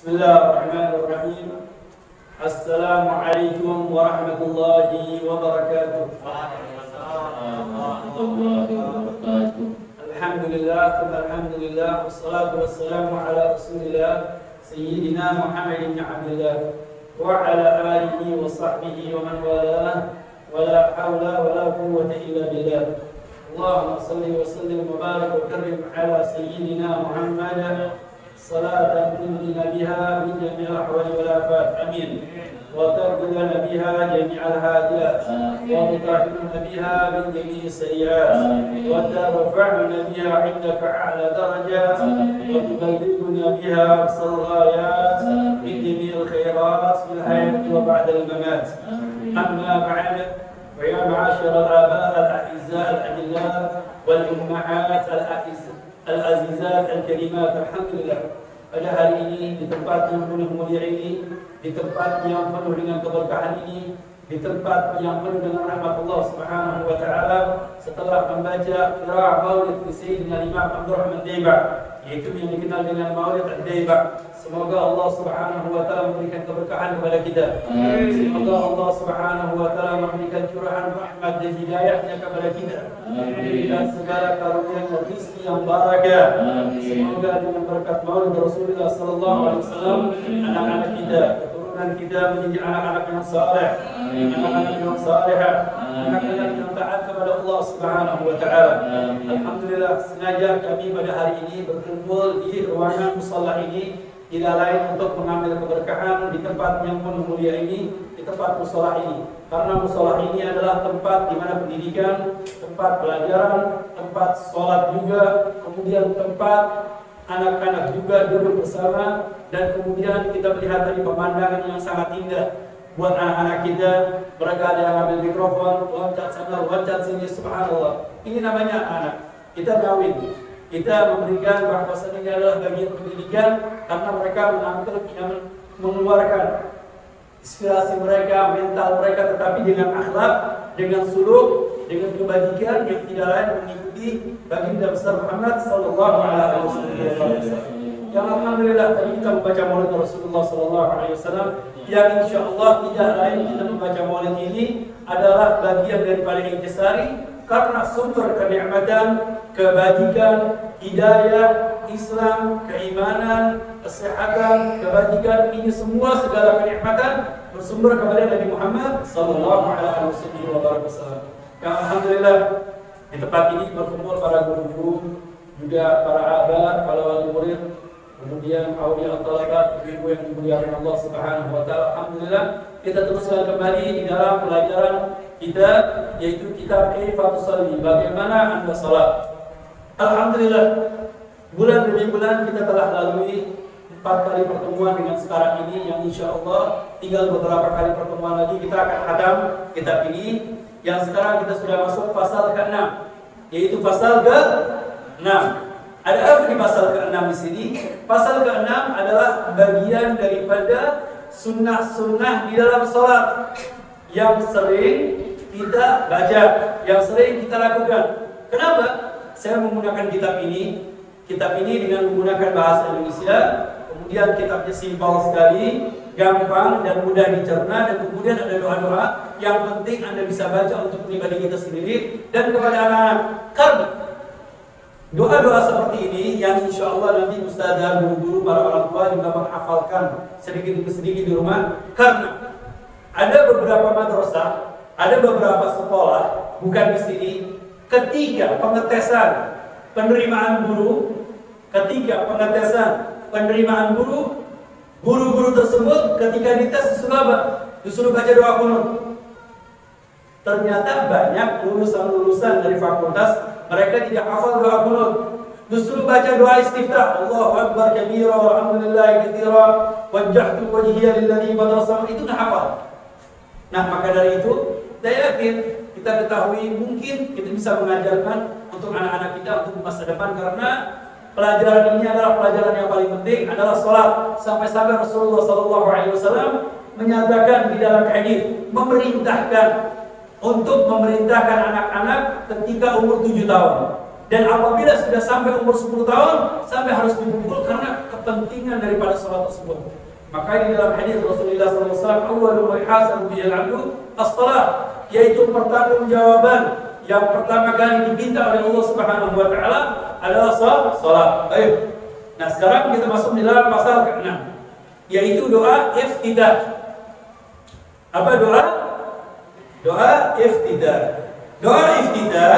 Bismillahirrahmanirrahim. Assalamualaikum warahmatullahi wabarakatuh. Alhamdulillah, alhamdulillah, wassalatu wassalamu ala rasulillah Sayyidina Muhammadin abdillah wa ala alihi wa sahbihi wa man walah, wa la hawla wa la quwwata illa billah. Allahumma salli wa sallim wa barik wa karrim ala Sayyidina Muhammad salatan tunjina biha min jami'il ahwali wal afat. Amin. Wa taqbulana biha jami'al hajat wa tutahhirna biha min jami'is sayyi'at wa tarfa'na biha 'indaka a'la darajat wa tuballighuna biha aqsal ghayat min jami'il khairat fil hayati wa ba'da al mamat. Amma ba'd, fa ya ma'ashara al aba' al a'izza al ajilla wal ummahat al azizat al karimat, alhamdulillah, pada hari ini, di tempat yang penuh mulia ini, di tempat yang penuh dengan keberkahan ini, di tempat yang penuh dengan rahmat Allah Subhanahu wa taala, setelah membaca qiraah Maulid Sayyidina Imam Abdul Rahman Daiba, yaitu yang dikenal dengan Maulid Ad-Daiba. Semoga Allah Subhanahu wa taala memberikan keberkahan kepada kita. Semoga Allah Subhanahu wa taala memberikan curahan rahmat dan hidayahnya kepada kita. Dan segala karunia rezeki yang barakah. Semoga dengan berkat Maulid Rasulullah sallallahu alaihi wasallam, anak-anak kita, keturunan kita menjadi anak-anak yang saleh, anak-anak yang salehah, anak-anak yang taat kepada Allah Subhanahu wa taala. Alhamdulillah, sengaja kami pada hari ini berkumpul di ruangan musalla ini tidak lain untuk mengambil keberkahan di tempat yang penuh mulia ini, di tempat mushola ini. Karena mushola ini adalah tempat di mana pendidikan, tempat pelajaran, tempat sholat juga, kemudian tempat anak-anak juga duduk bersama, dan kemudian kita melihat tadi pemandangan yang sangat indah. Buat anak-anak kita, mereka ada yang ambil mikrofon, loncat sana, loncat sini, subhanallah. Ini namanya anak. Kita kawin. Kita memberikan bahwasannya ini adalah bagian pendidikan, karena mereka mengeluarkan inspirasi mereka, mental mereka, tetapi dengan akhlak, dengan suluk, dengan kebajikan yang tidak lain mengikuti baginda besar Muhammad sallallahu alaihi wasallam. Yang alhamdulillah tadi kita membaca Maulid Rasulullah sallallahu alaihi wasallam, yang insyaallah tidak lain kita membaca Maulid ini adalah bagian daripada intisari, karena sumber kenikmatan, kebajikan, hidayah, Islam, keimanan, kesehatan, kebajikan, ini semua segala kenikmatan bersumber kepada Nabi Muhammad sallallahu alaihi wasallam. Yang alhamdulillah di tempat ini berkumpul para guru-guru, juga para aba, para wali murid, kemudian aulia talabat, ibu yang dimuliakan Allah Subhanahu wa taala. Alhamdulillah, kita teruskan kembali di dalam pelajaran kita, yaitu kitab Kaifa Tusalli, bagaimana Anda salat. Alhamdulillah, bulan demi bulan kita telah lalui 4 kali pertemuan dengan sekarang ini, yang insyaallah tinggal beberapa kali pertemuan lagi kita akan khatam kitab ini, yang sekarang kita sudah masuk pasal ke-6, yaitu pasal ke-6. Ada apa di pasal ke-6 di sini? Pasal ke-6 adalah bagian daripada sunnah-sunnah di dalam salat yang sering kita baca, yang sering kita lakukan. Kenapa saya menggunakan kitab ini? Kitab ini dengan menggunakan bahasa Indonesia, kemudian kitabnya simpel sekali, gampang dan mudah dicerna, dan kemudian ada doa-doa yang penting Anda bisa baca untuk pribadi kita sendiri dan kepada anak-anak. Karena doa-doa seperti ini yang insya Allah nanti ustazah, guru-guru, para orang tua juga menghafalkan sedikit demi sedikit di rumah. Karena ada beberapa madrasah, ada beberapa sekolah, bukan di sini, ketika pengetesan penerimaan guru, guru-guru tersebut ketika dites disuruh baca doa kunut. Ternyata banyak lulusan-lulusan dari fakultas mereka tidak hafal doa kunut. Disuruh baca doa istiftah, Allahu Akbar kabira walhamdulillahi katsira wajjahtu wajhiya lilladzi fatara samawati, itu enggak hafal. Nah, maka dari itu saya yakin kita ketahui mungkin kita bisa mengajarkan untuk anak-anak kita untuk masa depan, karena pelajaran ini adalah pelajaran yang paling penting, adalah sholat. Sampai-sampai Rasulullah SAW menyatakan di dalam hadis, memerintahkan anak-anak ketika umur 7 tahun. Dan apabila sudah sampai umur 10 tahun, sampai harus dipukul karena kepentingan kepentingan daripada salat tersebut. Maka di dalam hadis Rasulullah SAW, awwalu ma yuhasabu bihi al-'abdu as-salat, yaitu pertanggungjawaban yang pertama kali diminta oleh Allah Subhanahu wa taala adalah salat. Baik. Nah, sekarang kita masuk di dalam pasal ke-6, yaitu doa iftitah. Apa doa? Doa iftitah. Doa iftitah,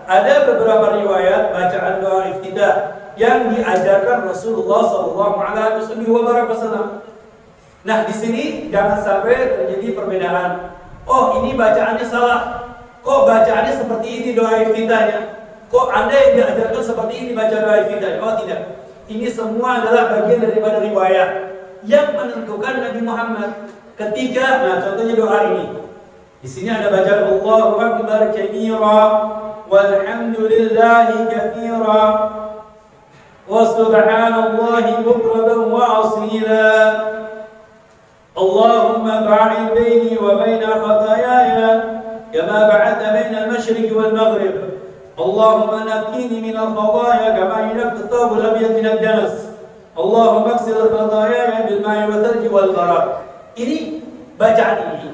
ada beberapa riwayat bacaan doa iftitah yang diajarkan Rasulullah SAW. Nah, di sini jangan sampai terjadi perbedaan. Oh, ini bacaannya salah. Kok bacaannya seperti ini doa iftitahnya? Kok Anda yang diajarkan seperti ini baca doa iftitahnya? Oh, tidak. Ini semua adalah bagian daripada riwayat yang menentukan Nabi Muhammad ketika, nah contohnya doa ini. Di sini ada bacaan Allahu Akbar kabira walhamdulillahi katsira wa subhanallahi bukratan wa asila. Allahumma ba'id baini wa baina khataayaya kama ba'adta baina al-masyriqi wal maghrib. Allahumma naqqini min al-khataaya kama yunqqa ath-thawb al-abyad min ad-danas. Allahumma ighsil khataayaya bil ma'i wa thalji wal barad. Ini bacaan ini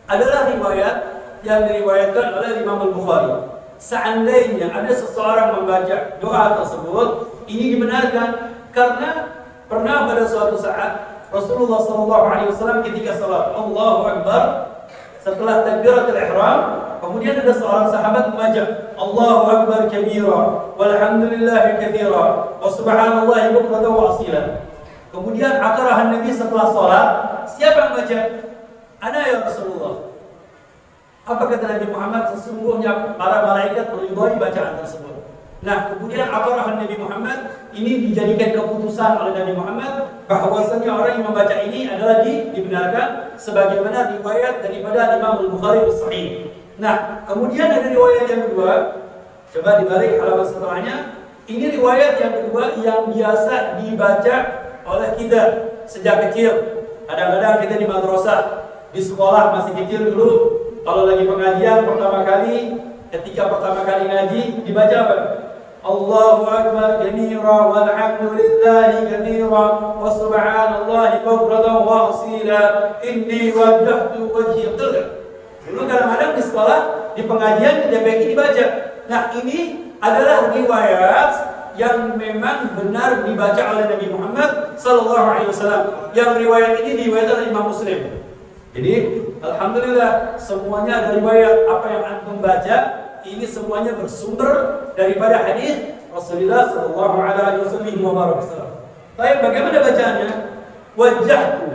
adalah riwayat yang diriwayatkan oleh Imam Al-Bukhari. Seandainya ada seseorang membaca doa tersebut, ini dibenarkan karena pernah pada suatu saat Rasulullah SAW ketika salat Allahu Akbar, setelah takbiratul ihram, kemudian ada seorang sahabat membaca Allahu Akbar kabira walhamdulillahi katsira wa subhanallahi bukratan wa asila. Kemudian akrahan Nabi setelah salat, siapa yang baca? Ana ya Rasulullah. Apa kata Nabi Muhammad? Sesungguhnya para malaikat meridhai bacaan tersebut. Nah, kemudian akrahan Nabi Muhammad ini dijadikan keputusan oleh Nabi Muhammad bahwasanya orang yang membaca ini adalah dibenarkan sebagaimana riwayat daripada Imam Al-Bukhari di Sahih. Nah, kemudian ada riwayat yang kedua. Coba dibalik halaman setelahnya. Ini riwayat yang kedua yang biasa dibaca oleh kita sejak kecil. Kadang-kadang kita di madrasah, di sekolah masih kecil dulu, kalau lagi pengajian pertama kali, ketika pertama kali ngaji dibaca apa? Allahu Akbar kabira walhamdulillahi katsira wa subhanallahi bukratan wa asila inni wajjahtu wajhi. Dulu kadang-kadang di sekolah, di pengajian di DPK dibaca. Nah, ini adalah riwayat yang memang benar dibaca oleh Nabi Muhammad SAW. Yang riwayat ini diriwayatkan oleh Imam Muslim. Jadi, alhamdulillah semuanya ada riwayat. Apa yang antum baca ini semuanya bersumber daripada hadis Rasulullah SAW. Baik, bagaimana bacaannya? Wajjahtu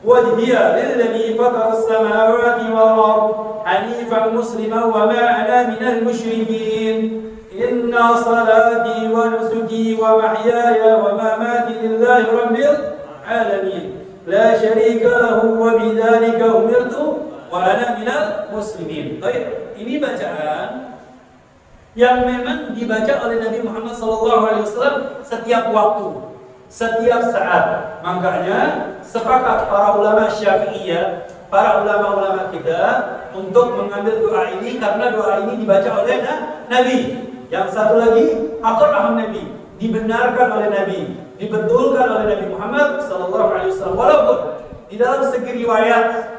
wajhiya lilladzi fatara as-samawati wal ardh hanifan musliman wa ma ana minal musyrikin. Inna salati wa nusuki wa mahyaya wa mamati lillahi rabbil alamin. La syarika lahu wa bidzalika umirtu wa ana minal muslimin. Baik, ini bacaan yang memang dibaca oleh Nabi Muhammad SAW setiap waktu, setiap saat. Makanya sepakat para ulama Syafi'iyah, para ulama-ulama kita untuk mengambil doa ini karena doa ini dibaca oleh Nabi. Yang satu lagi, aqra'an Nabi, dibenarkan oleh Nabi, dibetulkan oleh Nabi Muhammad SAW. Walaupun di dalam segi riwayat,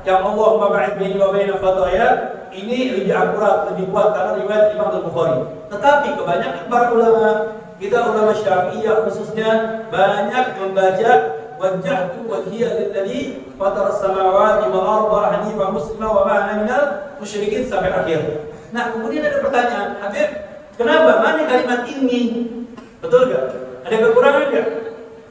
yang Allahumma ba'id baini wa baina khataaya, ini lebih akurat, lebih kuat karena riwayat Imam Al-Bukhari. Tetapi kebanyakan para ulama, kita ulama Syafi'iyah khususnya, banyak membaca wajjahtu wajhiya lilladzi fatara as-samawati wal ardha hanifan musliman wa ma ana minal musyrikin sampai akhir. Nah, kemudian ada pertanyaan, Habib, kenapa? Mana kalimat ini? Betul gak? Ada kekurangan gak?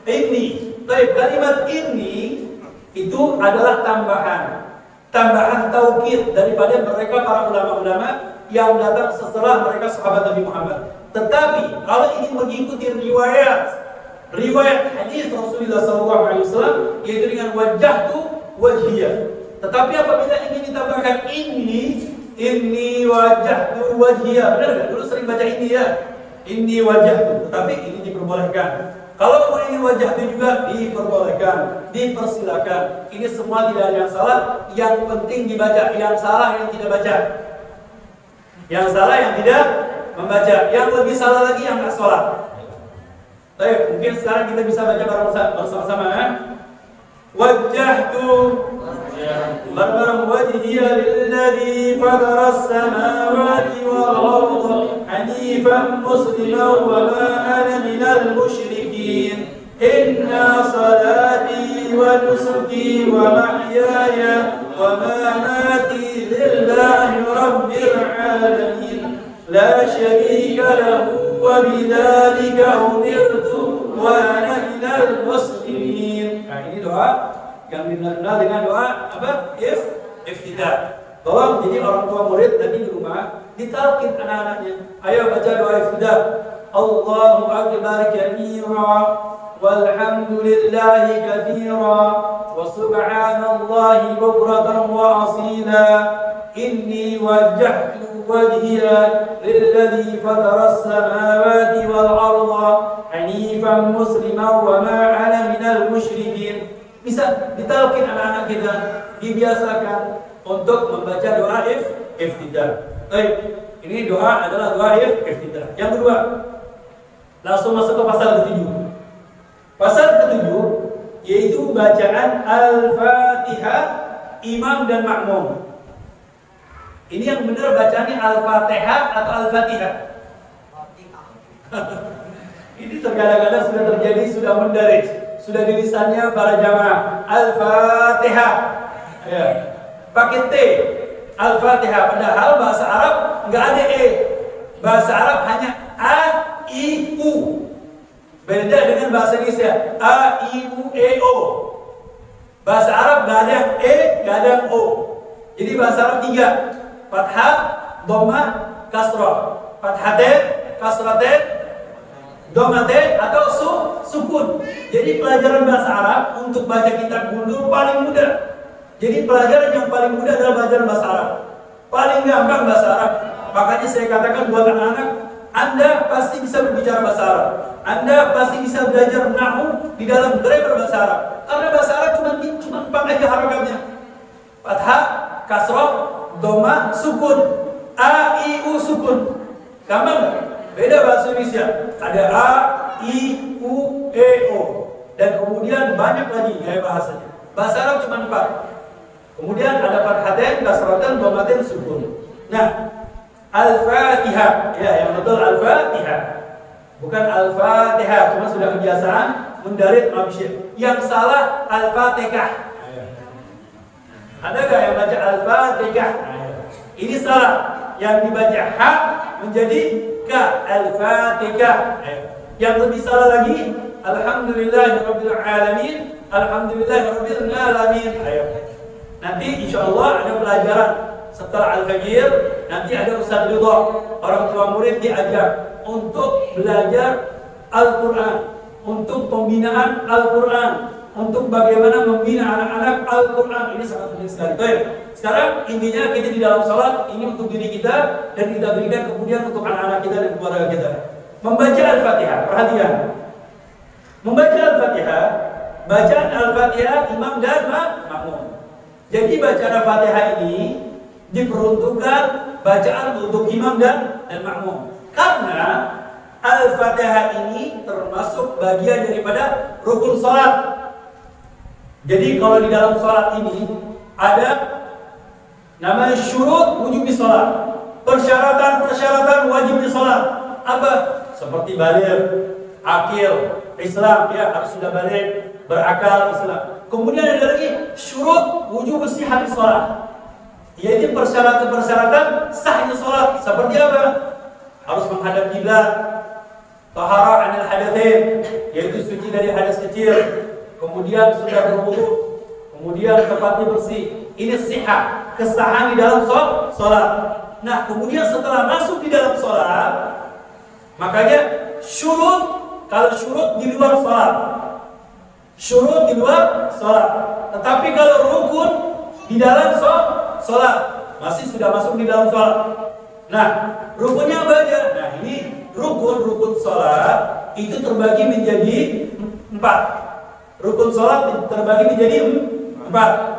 Ini. Baik, kalimat ini itu adalah tambahan taukid daripada mereka para ulama-ulama yang datang setelah mereka sahabat Nabi Muhammad. Tetapi kalau ingin mengikuti riwayat hadis Rasulullah SAW, yaitu dengan wajjahtu wajhiyah. Tetapi apabila ingin ditambahkan inni wajjahtu wajhiyah, benar nggak? Dulu sering baca ini ya, inni wajjahtu. Tetapi ini diperbolehkan. Kalau mau ingin wajjahtu juga diperbolehkan, dipersilakan. Ini semua tidak ada yang salah. Yang penting dibaca. Yang salah yang tidak baca. Yang salah yang tidak membaca. Yang lebih salah lagi yang nggak sholat. Baik, mungkin sekarang kita bisa baca bersama-sama ya. Wajjahtu barbarang wajhiya lilladzi fatara as-samawati wal arda hanifan musliman wa ma ana minal musyrikin. Inna salati wa nusuki wa mahyaya wa mamati lillahi rabbil alamin la syarika lahu wa bidzalika umirtu wa ana minal muslimin. Nah, ini doa yang dikenal dengan doa apa? Iftidah. Tolong jadi orang tua murid nanti di rumah ditalkin anak-anaknya. Ayo baca doa iftidah. Allahu akbar kabira walhamdulillahi katsira wa subhanallahi bukratan wa asila. Inni wajjahtu wajhiya lilladzi fatara as-samawati wal arda hanifan musliman wa ma ana minal musyrikin. Bisa ditalkin anak-anak kita, dibiasakan untuk membaca doa iftidah. Baik, ini doa adalah doa iftidah. Yang kedua, langsung masuk ke pasal ke-7. Pasal ke-7 yaitu bacaan Al-Fatihah imam dan makmum. Ini yang benar bacaannya Al-Fatihah atau Al-Fatihah? Ini terkadang-kadang sudah terjadi, sudah mendarij, sudah di lisannya para jamaah Al-Fatihah. Ya. Pakai T, Al-Fatihah. Padahal bahasa Arab nggak ada E. Bahasa Arab hanya A, I, U. Beda dengan bahasa Indonesia A, I, U, E, O. Bahasa Arab nggak ada yang E, nggak ada yang O. Jadi bahasa Arab 3. Fathah, Dhammah, Kasrah. Fathatain, Kasratain, Dhammatain atau sukun. Jadi pelajaran bahasa Arab untuk baca kitab gundur paling mudah. Jadi pelajaran yang paling mudah adalah pelajaran bahasa Arab. Paling gampang bahasa Arab. Makanya saya katakan buat anak-anak, Anda pasti bisa berbicara bahasa Arab. Anda pasti bisa belajar nahwu di dalam grammar bahasa Arab. Karena bahasa Arab cuma 4 aja harakatnya. Fathah, Kasrah, Dhammah, sukun. A, I, U, sukun. Gampang nggak? Beda bahasa Indonesia. Ada A, I, U, E, O. Dan kemudian banyak lagi gaya bahasanya. Bahasa Arab cuma 4. Kemudian ada fathatain, kasratain, dhammatain, sukun. Nah, Al-Fatihah. Ya, yang betul Al-Fatihah. Bukan Al-Fatihah, cuma sudah kebiasaan mendarit manusia. Yang salah Al-Fatihah. Ada gak yang baca Al-Fatihah? Ini salah. Yang dibaca H menjadi K. Al-Fatihah. Yang lebih salah lagi Alhamdulillahirabbil alamin. Alhamdulillahirabbil alamin. Nanti insya Allah ada pelajaran setelah Al-Fajr. Nanti ada Ustaz Ridho, orang tua murid diajak untuk belajar Al-Quran, untuk pembinaan Al-Quran, untuk bagaimana membina anak-anak Al-Quran. Ini sangat penting sekali. Baik. Sekarang intinya kita di dalam salat ini untuk diri kita dan kita berikan kemudian untuk anak-anak kita dan keluarga kita. Membaca Al-Fatihah, perhatian. Membaca Al-Fatihah, bacaan Al-Fatihah imam dan makmum. Jadi bacaan Al-Fatihah ini diperuntukkan bacaan untuk imam dan makmum. Karena Al-Fatihah ini termasuk bagian daripada rukun salat. Jadi kalau di dalam salat ini ada namanya syurut wujub salat. Persyaratan wajib salat. Apa? Seperti baligh, akil, Islam, ya harus sudah baligh, berakal, Islam. Kemudian ada lagi syurut wujub sihhat salat. Yaitu persyaratan sahnya salat. Seperti apa? Harus menghadap kiblat, taharah 'anil hadatsain, yaitu suci dari hadas kecil. Kemudian sudah berwudu, kemudian tempatnya bersih. Ini sihhat, kesahan di dalam salat. Nah, kemudian setelah masuk di dalam salat, makanya syurut, kalau syurut di luar salat. Syurut di luar salat. Tetapi kalau rukun di dalam salat, masih sudah masuk di dalam salat. Nah, rukunnya apa aja? Nah, ini rukun salat itu terbagi menjadi 4. Rukun salat terbagi menjadi 4.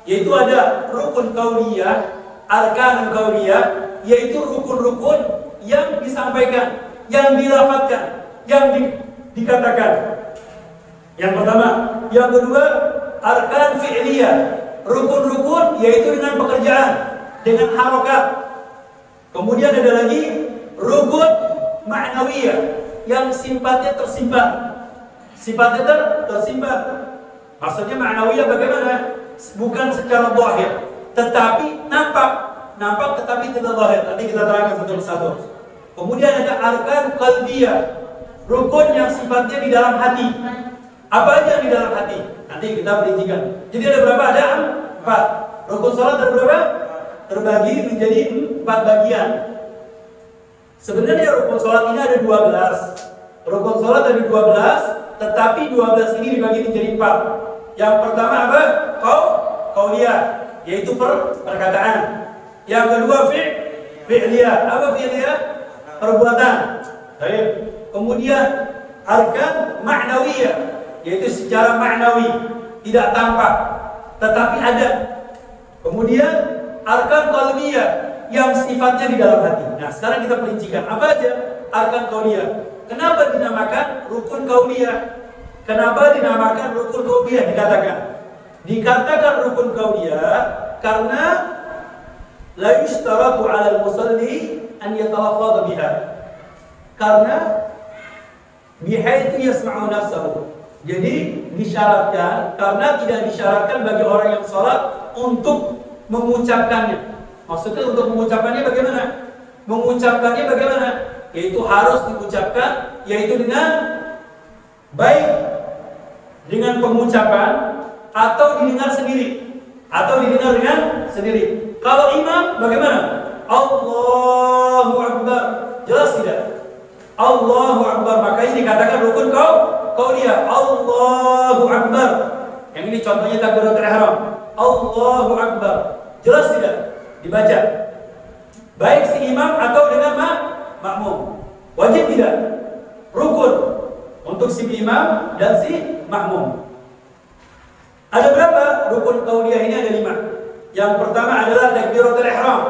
Yaitu ada rukun qauliyah, arkanul qauliyah, yaitu rukun-rukun yang disampaikan, yang dilafadzkan, yang dikatakan. Yang pertama. Yang kedua, arkan fi'liyah, rukun-rukun yaitu dengan pekerjaan, dengan harokat. Kemudian ada lagi rukun ma'nawiyah yang sifatnya tersimpan. Sifatnya tersimpan. Maksudnya ma'nawiyah bagaimana? Bukan secara zahir, tetapi nampak tetapi tidak zahir. Nanti kita terangkan satu persatu. Kemudian ada arkan qalbiyah, rukun yang sifatnya di dalam hati. Apa aja di dalam hati? Nanti kita perincikan. Jadi ada berapa? Ada 4. Rukun salat ada berapa? Terbagi menjadi 4 bagian. Sebenarnya rukun salat ini ada 12. Rukun salat ada 12, tetapi 12 ini dibagi menjadi 4. Yang pertama apa? Qauliyah, yaitu perkataan. Yang kedua fi'liyah. Apa fi'liyah? Perbuatan. Baik. Kemudian arkan ma'nawiyah, yaitu secara ma'nawi, tidak tampak tetapi ada. Kemudian arkan qalbiyah yang sifatnya di dalam hati. Nah, sekarang kita perincikan apa aja arkan qauliyah. Kenapa dinamakan rukun qauliyah? Kenapa dinamakan rukun qauliyah? Dikatakan rukun qauliyah karena la yushtaratu 'ala al-musalli an yatalaffadha biha. Karena bihaitsu yasma'u nafsahu. Jadi disyaratkan, karena tidak disyaratkan bagi orang yang sholat untuk mengucapkannya. Maksudnya untuk mengucapkannya bagaimana? Mengucapkannya bagaimana? Yaitu harus diucapkan, yaitu dengan baik dengan pengucapan atau didengar sendiri. Kalau imam bagaimana? Allahu Akbar. Jelas tidak? Allahu Akbar, makanya dikatakan rukun qauliyah. Allahu Akbar. Yang ini contohnya takbiratul ihram. Allahu Akbar. Jelas tidak? Dibaca. Baik si imam atau dengan makmum. Wajib tidak? Rukun untuk si imam dan si makmum. Ada berapa rukun qauliyah ini? Ada 5. Yang pertama adalah takbiratul ihram.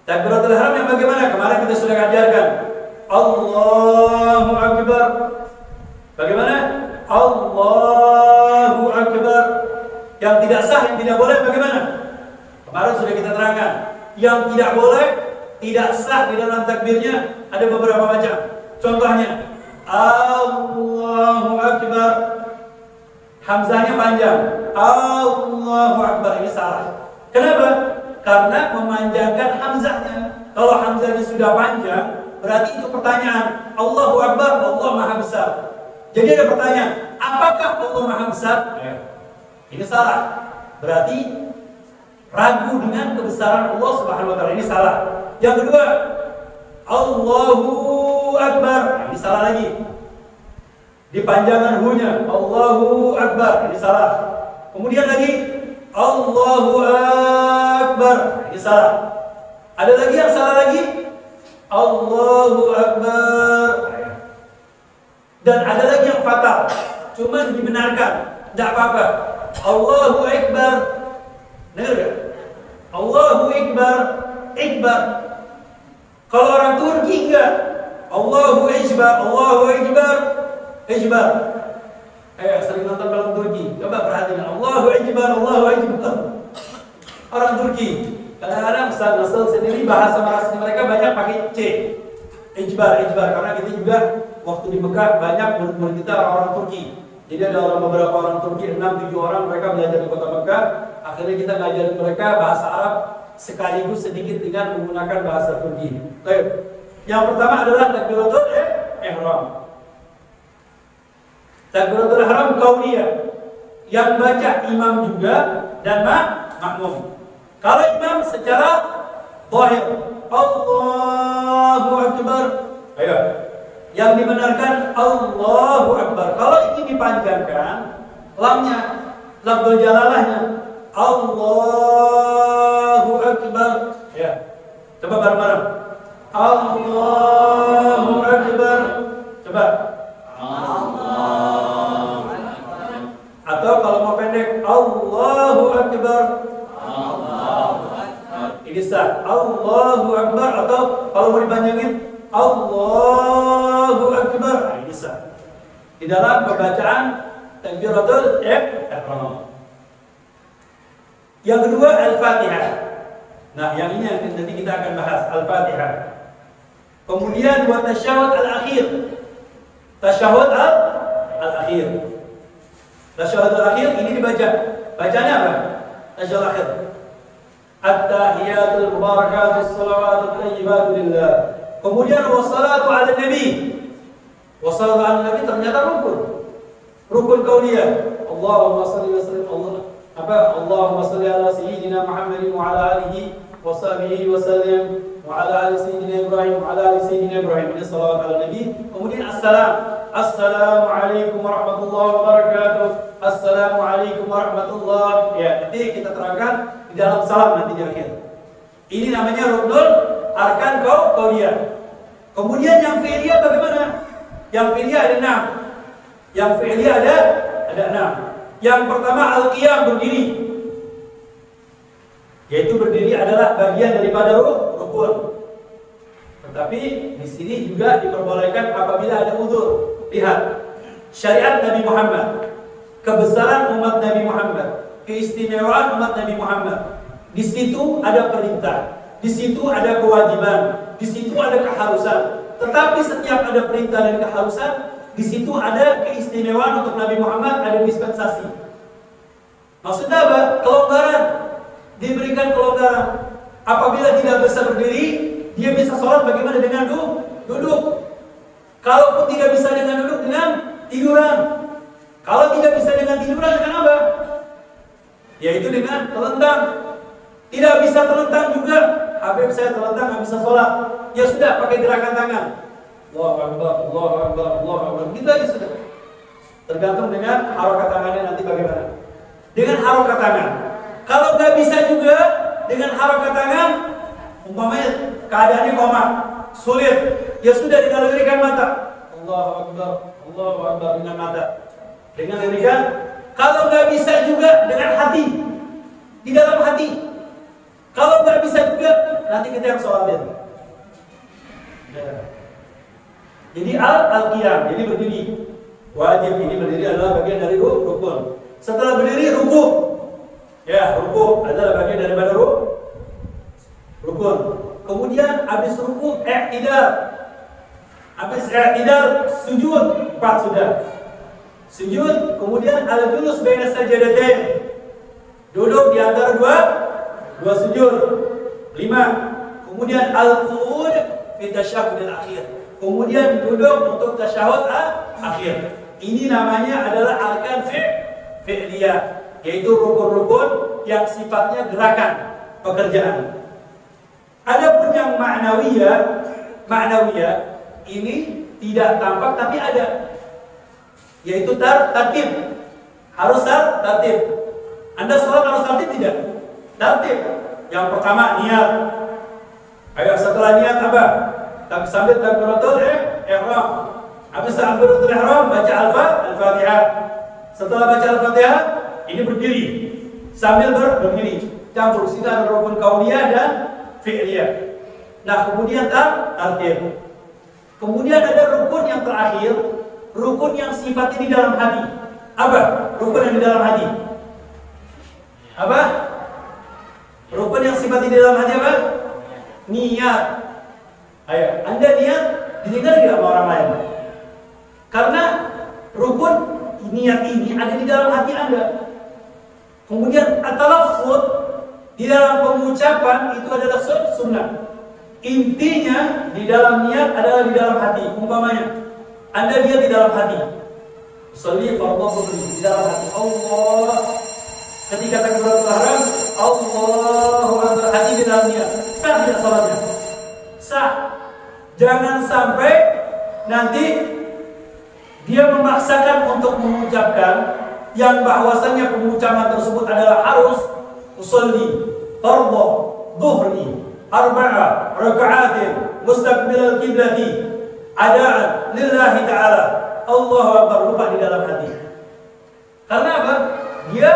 Takbiratul ihram yang bagaimana? Kemarin kita sudah ajarkan. Allahu Akbar. Bagaimana? Allahu Akbar. Yang tidak sah, yang tidak boleh bagaimana? Kemarin sudah kita terangkan. Yang tidak boleh, tidak sah di dalam takbirnya ada beberapa macam. Contohnya, Allahu Akbar, hamzahnya panjang. Allahu Akbar, ini salah. Kenapa? Karena memanjangkan hamzahnya. Kalau hamzahnya sudah panjang, berarti itu pertanyaan. Allahu Akbar, Allah Maha Besar. Jadi ada pertanyaan, apakah Allah Maha Besar? Ini salah. Berarti ragu dengan kebesaran Allah Subhanahu wa taala. Ini salah. Yang kedua, Allahu Akbar. Ini salah lagi. Dipanjangkan hu-nya. Allahu Akbar. Ini salah. Kemudian lagi Allahu Akbar. Ini salah. Ada lagi yang salah lagi. Allahu Akbar. Dan ada lagi yang fatal, cuma dibenarkan, tidak apa-apa. Allahu Akbar. Dengar gak? Allahu Akbar. Akbar. Kalau orang Turki enggak. Allahu Akbar. Allahu Akbar. Akbar. Sering nonton film Turki. Coba perhatikan. Allahu Akbar. Allahu Akbar. Orang Turki kadang-kadang Ustaz sendiri bahasa mereka banyak pakai C. Ijbar, karena kita juga waktu di Mekah banyak murid kita orang Turki. Jadi ada beberapa orang Turki, 6-7 orang, mereka belajar di kota Mekah. Akhirnya kita ngajarin mereka bahasa Arab sekaligus sedikit dengan menggunakan bahasa Turki. Baik. Yang pertama adalah takbiratul ihram. Takbiratul ihram qauliyah, yang baca imam juga dan makmum. Kalau imam secara zahir, Allahu Akbar. Ayo. Yang dibenarkan Allahu Akbar. Kalau ini dipanjangkan, lamnya, lafzul jalalahnya, Allahu Akbar. Ya. Coba bareng-bareng. Allahu Akbar. Coba. Allahu Akbar. Atau kalau mau pendek, Allahu Akbar. Ini sah. Allahu Akbar. Atau kalau mau dipanjangin, Allahu Akbar. Ini sah. di dalam pembacaan takbiratul ihram. Yang kedua Al-Fatihah. Nah, yang ini yang nanti kita akan bahas, Al-Fatihah. Kemudian wa tasyahud al-akhir. Tasyahud al-akhir. Tasyahud al-akhir ini dibaca. Bacanya apa? Tasyahud al-akhir. At-tahiyatul mubarakatus shalawatut thayyibatu lillah. Kemudian wassalatu ala nabi. Wassalatu ala nabi ternyata rukun. Rukun kauniyah. Allahumma shalli wa sallim Allahumma shalli ala sayyidina Muhammadin wa ala alihi wa sahbihi wa sallim wa ala ali sayyidina Ibrahim wa ala ali sayyidina Ibrahim. Ini salawat ala nabi. Kemudian Assalamualaikum warahmatullahi wabarakatuh. Assalamualaikum warahmatullahi. Ya, nanti kita terangkan di dalam salam nanti di akhir. Ini namanya ruknul arkan kauniyah. Kemudian yang fi'liyah bagaimana? Yang fi'liyah ada 6. Yang fi'liyah ada 6. Yang pertama al-qiyam, berdiri. Yaitu berdiri adalah bagian daripada rukun. Tetapi di sini juga diperbolehkan apabila ada uzur. Lihat syariat Nabi Muhammad, kebesaran umat Nabi Muhammad, keistimewaan umat Nabi Muhammad. Di situ ada perintah, di situ ada kewajiban, di situ ada keharusan. Tetapi setiap ada perintah dan keharusan, di situ ada keistimewaan untuk Nabi Muhammad, ada dispensasi. Maksudnya apa? Kelonggaran. Diberikan kelonggaran. Apabila tidak bisa berdiri, dia bisa sholat bagaimana dengan duduk. Kalaupun tidak bisa dengan duduk, dengan tiduran. Kalau tidak bisa dengan tiduran, dengan apa? Yaitu dengan telentang. Tidak bisa telentang juga. Habib saya telentang, nggak bisa sholat. Ya sudah, pakai gerakan tangan. Allahu Akbar, Allahu Akbar, Allahu Akbar. Gitu aja sudah. Tergantung dengan harokat tangannya nanti bagaimana. Dengan harokat tangan. Kalau nggak bisa juga dengan harokat tangan, umpamanya keadaannya koma, sulit, ya sudah dengan lirikan mata. Allahu Akbar dengan mata. Dengan lirikan. Kalau nggak bisa juga dengan hati, di dalam hati. Kalau nggak bisa juga, nanti kita yang sholatin. Jadi al-qiyam, jadi berdiri. Wajib, ini berdiri adalah bagian dari rukun. Setelah berdiri ruku. Ya, ruku adalah bagian daripada rukun. Kemudian habis ruku i'tidal. Habis i'tidal sujud, 4 sudah. Sujud, kemudian al-julus baina sajadatain. Duduk di antara dua sujud. 5. Kemudian al-qu'ud fi tasyahhudil akhir. Kemudian duduk untuk tasyahud akhir. Ini namanya adalah arkan fi'liyah, yaitu rukun-rukun yang sifatnya gerakan, pekerjaan. Adapun yang ma'nawiyah ini tidak tampak tapi ada, yaitu tertib. Harus tertib. Anda sholat harus tertib tidak? Tertib. Yang pertama niat. Ayo setelah niat apa? Sambil takbiratul ihram. Habis takbiratul ihram baca al-Fatihah. Setelah baca al-Fatihah, ini berdiri. Sambil berdiri. Campur sini ada rukun kauniyah dan fi'liyah. Nah, kemudian tertib. Kemudian ada rukun yang terakhir, rukun yang sifatnya di dalam hati. Apa? Rukun yang di dalam hati. Apa? Rukun yang sifatnya di dalam hati apa? Niat. Ayo, Anda niat, didengar tidak sama orang lain? Karena rukun niat ini ada di dalam hati Anda. Kemudian at-talaffuz di dalam pengucapan itu adalah sunnah. Intinya di dalam niat adalah di dalam hati. Umpamanya Anda niat di dalam hati. Sholli fardhu di dalam hati. Allah. Ketika takbiratul ihram, Allahu akbar, hati di dalam niat. Sah tidak salatnya? Sah. Jangan sampai nanti dia memaksakan untuk mengucapkan yang bahwasanya pengucapan tersebut adalah harus usolli fardhu dhuhri arba'a raka'atin mustaqbilal qiblati adaan lillahi ta'ala. Allahu akbar, lupa di dalam hati. Karena apa? Dia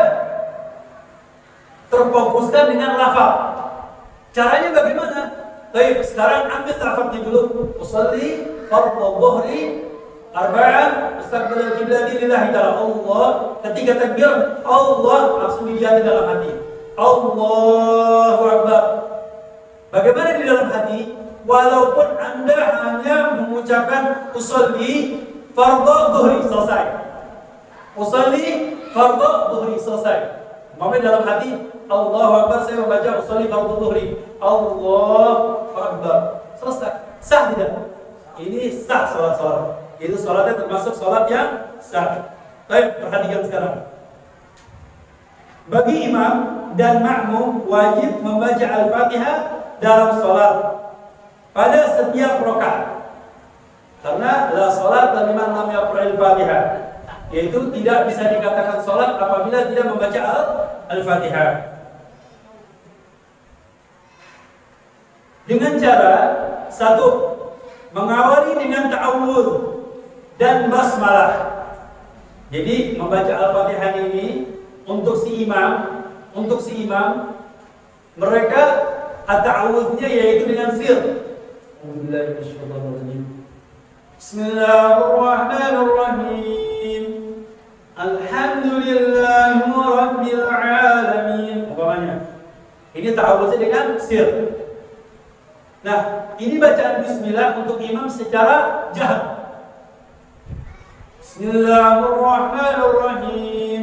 terfokuskan dengan lafaz. Caranya bagaimana? Baik, sekarang ambil lafaznya dulu. Usolli fardhu dhuhri arba'an mustaqbilal qiblati lillahi ta'ala. Allah ketika takbir, Allah langsung dilihat di dalam hati. Allahu Akbar. Bagaimana di dalam hati? Walaupun Anda hanya mengucapkan usolli fardhu dhuhri selesai. Usolli fardhu dhuhri selesai. Umpamanya dalam hati, Allahu Akbar, saya membaca usolli fardhu dhuhri. Allahu Akbar. Selesai. Sah tidak? Ini sah salat. Itu salatnya termasuk salat yang sah. Baik, perhatikan sekarang. Bagi imam dan makmum wajib membaca Al-Fatihah dalam salat pada setiap rakaat. Karena la salat liman lam yaqra al-Fatihah, yaitu tidak bisa dikatakan salat apabila tidak membaca Al-Fatihah. Dengan cara satu, mengawali dengan ta'awudz dan basmalah. Jadi membaca Al-Fatihah ini untuk si imam mereka at-ta'awudznya yaitu dengan sir. Bismillahirrahmanirrahim. Alhamdulillahi rabbil alamin. Umpamanya. Ini ta'awudznya dengan sir. Nah, ini bacaan bismillah untuk imam secara jahar. Bismillahirrahmanirrahim.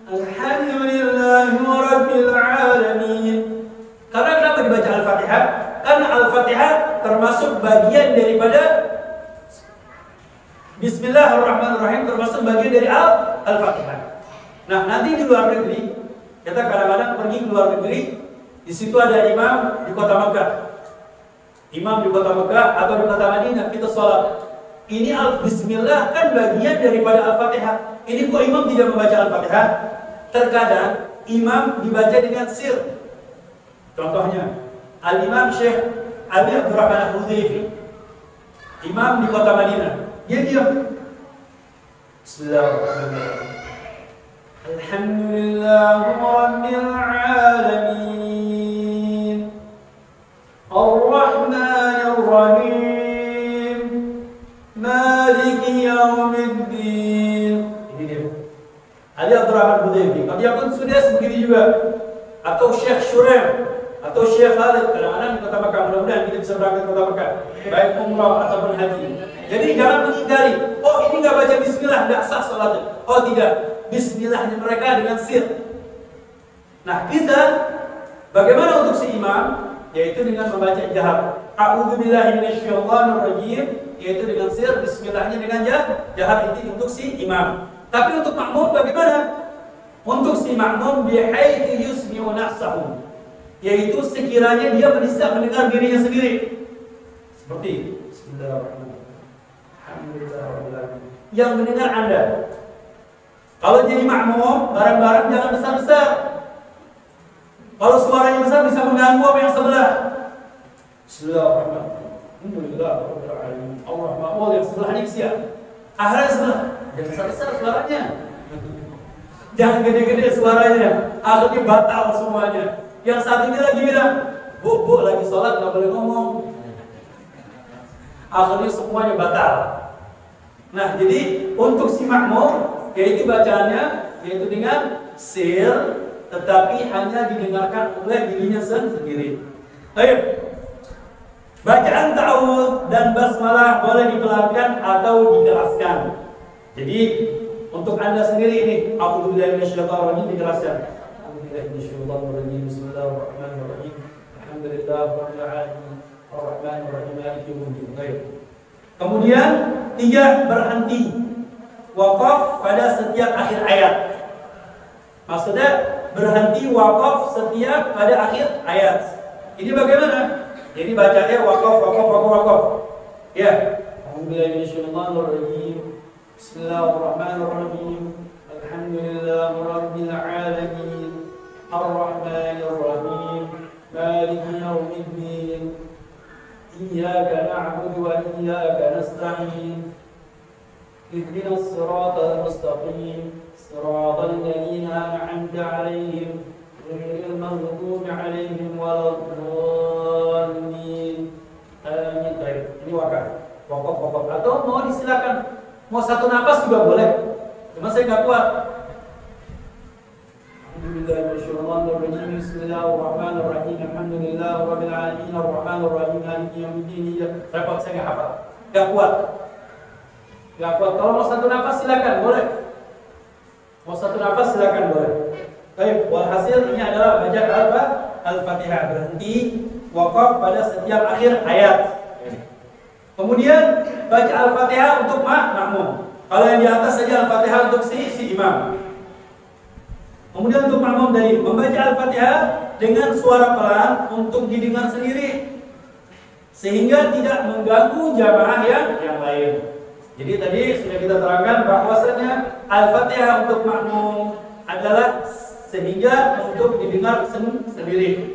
Alhamdulillahi rabbil alamin. Karena kenapa dibaca Al-Fatihah? Karena Al-Fatihah termasuk bagian daripada Bismillahirrahmanirrahim, termasuk bagian dari Al-Fatihah. Nah, nanti di luar negeri, kita kadang-kadang pergi ke luar negeri, di situ ada imam di kota Mekah. Imam di kota Mekah atau di kota Madinah, kita sholat. Ini Bismillah kan bagian daripada Al-Fatihah. Ini kok imam tidak membaca Al-Fatihah? Terkadang imam dibaca dengan sir. Contohnya, Al-Imam Syekh Abi Abdurrahman Al-Hudhaifi, imam di kota Madinah. Dia diam. Bismillahirrahmanirrahim. Alhamdulillahi rabbil alamin. Ar-Rahmanir-Rahim. Maliki yaumiddin. Ini dia. Ali Abdurrahman Al-Hudhaifi. Tapi pun sudah begitu juga. Atau Syekh Syuraim atau Syekh Khalid, kadang-kadang di kota Mekah. Mudah-mudahan kita bisa berangkat ke kota Mekah, baik umrah ataupun haji. Jadi jangan mengingkari, oh ini nggak baca bismillah, nggak sah salatnya. Oh tidak, bismillahnya mereka dengan sir. Nah kita, bagaimana untuk si imam? Yaitu dengan membaca jahar. A'udzubillahi minasyaitonirrajim, yaitu dengan sir, bismillahnya dengan jahar. Itu untuk si imam. Tapi untuk makmum bagaimana? Untuk si makmum bihaitsu yusmi'u nafsahu, yaitu sekiranya dia bisa mendengar dirinya sendiri. Seperti Bismillahirrahmanirrahim. Alhamdulillah. Yang mendengar Anda. Kalau jadi makmum, barang-barang jangan besar-besar. Kalau suaranya besar bisa mengganggu apa yang sebelah. Bismillahirrahmanirrahim. Alhamdulillah. Allah yang sebelahnya siap. Akhirnya sebelah. Jangan besar-besar suaranya. Jangan gede-gede suaranya. Akhirnya batal semuanya. Yang satunya lagi bilang, bu lagi sholat nggak boleh ngomong. Akhirnya semuanya batal. Nah, jadi untuk si makmum, yaitu bacaannya, yaitu dengan sir, tetapi hanya didengarkan oleh dirinya sendiri. Ayo, bacaan ta'awudz dan basmalah boleh dipelankan atau dikeraskan. Jadi untuk Anda sendiri ini, a'udzubillahi minasyaitonir dikeraskan. Bismillahirrahmanirrahim. Alhamdulillahirabbil alamin. Ar-Rahmanir-Rahim. Maliki yaumiddin. Kemudian 3, berhenti wakaf pada setiap akhir ayat. Maksudnya berhenti wakaf setiap pada akhir ayat. Ini bagaimana? Jadi bacanya wakaf. Ya. Alhamdulillahi minasyaitonir Bismillahirrahmanirrahim. Alhamdulillahirabbil alamin. Ar-Rahmanir-Rahim. Maliki yaumiddin. Iyyaka na'budu wa iyyaka nasta'in. Ihdinas siratal mustaqim. Siratal ladzina an'amta 'alaihim ghairil maghdubi 'alaihim waladdallin. Amin. Baik, ini wakaf. Atau mau disilakan Mau satu nafas juga boleh. Cuma saya nggak kuat. Bismillahirrahmanirrahim. Bismillahirrahmanirrahim. Alhamdulillahirabbil alamin arrahmanirrahim maliki yaumiddin. Repot saya nggak hafal. Nggak kuat. Nggak kuat. Kalau mau satu nafas silakan boleh. Mau satu nafas silakan boleh. Baik, walhasil ini adalah baca Al-Fatihah, berhenti wakaf pada setiap akhir ayat. Kemudian baca Al-Fatihah untuk makmum. Kalau yang di atas saja Al-Fatihah untuk si imam. Kemudian untuk makmum tadi membaca Al-Fatihah dengan suara pelan untuk didengar sendiri, sehingga tidak mengganggu jamaah yang lain. Jadi tadi sudah kita terangkan bahwasanya Al-Fatihah untuk makmum adalah sehingga untuk didengar sendiri.